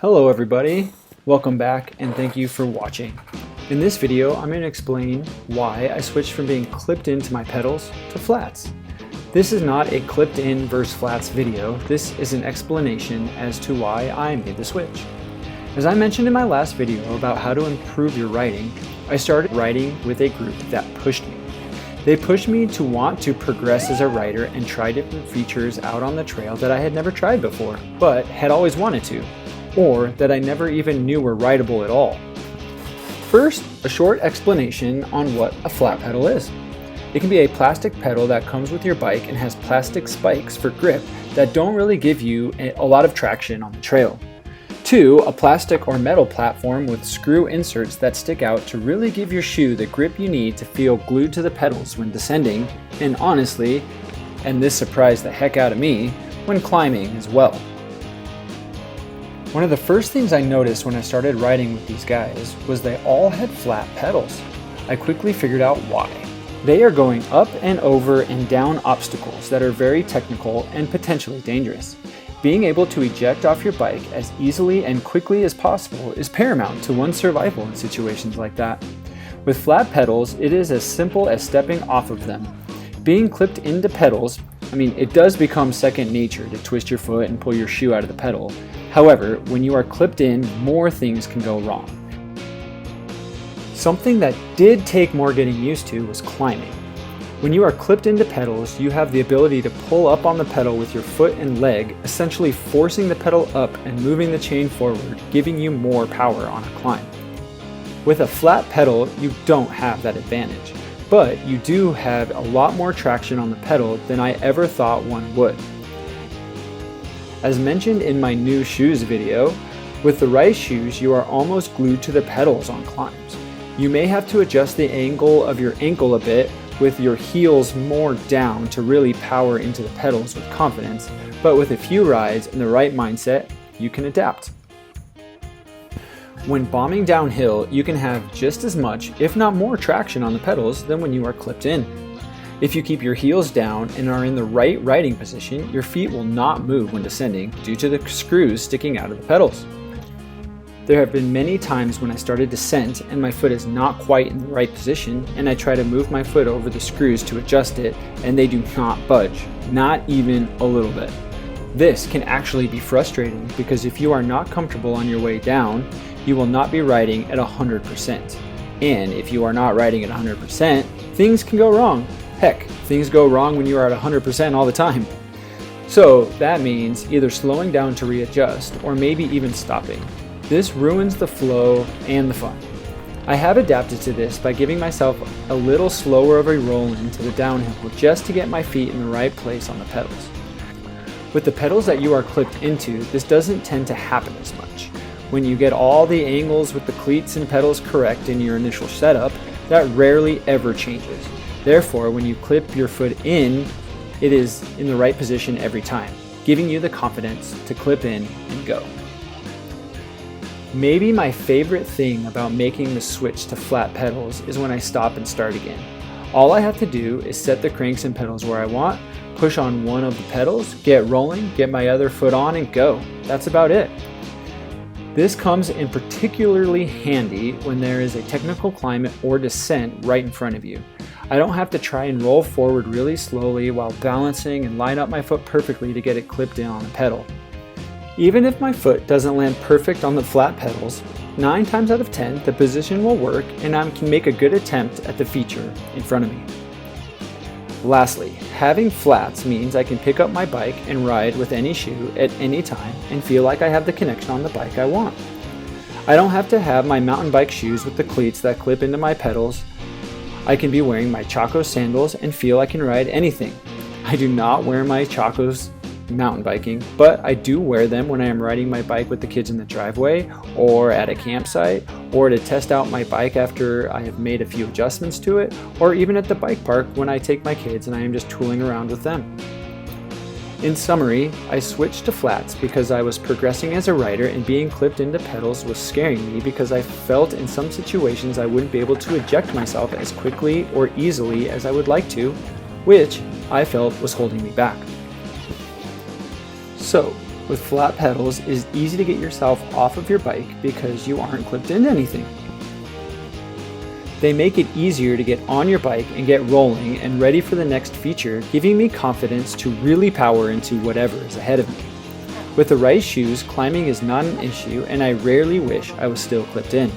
Hello everybody, welcome back and thank you for watching. In this video I'm going to explain why I switched from being clipped into my pedals to flats. This is not a clipped in versus flats video, this is an explanation as to why I made the switch. As I mentioned in my last video about how to improve your riding, I started riding with a group that pushed me. They pushed me to want to progress as a rider and try different features out on the trail that I had never tried before, but had always wanted to, or that I never even knew were rideable at all. First, a short explanation on what a flat pedal is. It can be a plastic pedal that comes with your bike and has plastic spikes for grip that don't really give you a lot of traction on the trail. Two, a plastic or metal platform with screw inserts that stick out to really give your shoe the grip you need to feel glued to the pedals when descending, and honestly, and this surprised the heck out of me, when climbing as well. One of the first things I noticed when I started riding with these guys was they all had flat pedals. I quickly figured out why. They are going up and over and down obstacles that are very technical and potentially dangerous. Being able to eject off your bike as easily and quickly as possible is paramount to one's survival in situations like that. With flat pedals, it is as simple as stepping off of them. Being clipped into pedals, it does become second nature to twist your foot and pull your shoe out of the pedal. However, when you are clipped in, more things can go wrong. Something that did take more getting used to was climbing. When you are clipped into pedals, you have the ability to pull up on the pedal with your foot and leg, essentially forcing the pedal up and moving the chain forward, giving you more power on a climb. With a flat pedal, you don't have that advantage, but you do have a lot more traction on the pedal than I ever thought one would. As mentioned in my new shoes video, with the right shoes you are almost glued to the pedals on climbs. You may have to adjust the angle of your ankle a bit with your heels more down to really power into the pedals with confidence, but with a few rides and the right mindset, you can adapt. When bombing downhill, you can have just as much, if not more, traction on the pedals than when you are clipped in. If you keep your heels down and are in the right riding position, your feet will not move when descending due to the screws sticking out of the pedals. There have been many times when I started descent and my foot is not quite in the right position and I try to move my foot over the screws to adjust it and they do not budge, not even a little bit. This can actually be frustrating because if you are not comfortable on your way down, you will not be riding at 100%. And if you are not riding at 100%, things can go wrong. Heck, things go wrong when you are at 100% all the time. So that means either slowing down to readjust or maybe even stopping. This ruins the flow and the fun. I have adapted to this by giving myself a little slower of a roll into the downhill just to get my feet in the right place on the pedals. With the pedals that you are clipped into, this doesn't tend to happen as much. When you get all the angles with the cleats and pedals correct in your initial setup, that rarely ever changes. Therefore, when you clip your foot in, it is in the right position every time, giving you the confidence to clip in and go. Maybe my favorite thing about making the switch to flat pedals is when I stop and start again. All I have to do is set the cranks and pedals where I want, push on one of the pedals, get rolling, get my other foot on and go. That's about it. This comes in particularly handy when there is a technical climb or descent right in front of you. I don't have to try and roll forward really slowly while balancing and line up my foot perfectly to get it clipped in on the pedal. Even if my foot doesn't land perfect on the flat pedals, 9 times out of 10 the position will work and I can make a good attempt at the feature in front of me. Lastly, having flats means I can pick up my bike and ride with any shoe at any time and feel like I have the connection on the bike I want. I don't have to have my mountain bike shoes with the cleats that clip into my pedals. I can be wearing my Chacos sandals and feel I can ride anything. I do not wear my Chacos mountain biking, but I do wear them when I am riding my bike with the kids in the driveway or at a campsite or to test out my bike after I have made a few adjustments to it, or even at the bike park when I take my kids and I am just tooling around with them. In summary, I switched to flats because I was progressing as a rider and being clipped into pedals was scaring me because I felt in some situations I wouldn't be able to eject myself as quickly or easily as I would like to, which I felt was holding me back. So, with flat pedals, it is easy to get yourself off of your bike because you aren't clipped into anything. They make it easier to get on your bike and get rolling and ready for the next feature, giving me confidence to really power into whatever is ahead of me. With the right shoes, climbing is not an issue, and I rarely wish I was still clipped in.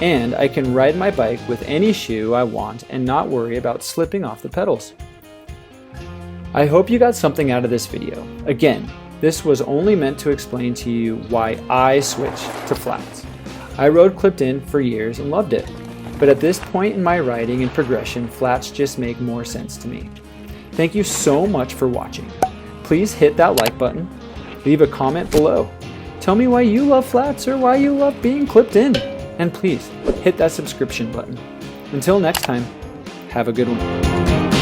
And I can ride my bike with any shoe I want and not worry about slipping off the pedals. I hope you got something out of this video. Again, this was only meant to explain to you why I switched to flats. I rode clipped in for years and loved it. But at this point in my riding and progression, flats just make more sense to me. Thank you so much for watching. Please hit that like button, leave a comment below. Tell me why you love flats or why you love being clipped in. And please hit that subscription button. Until next time, have a good one.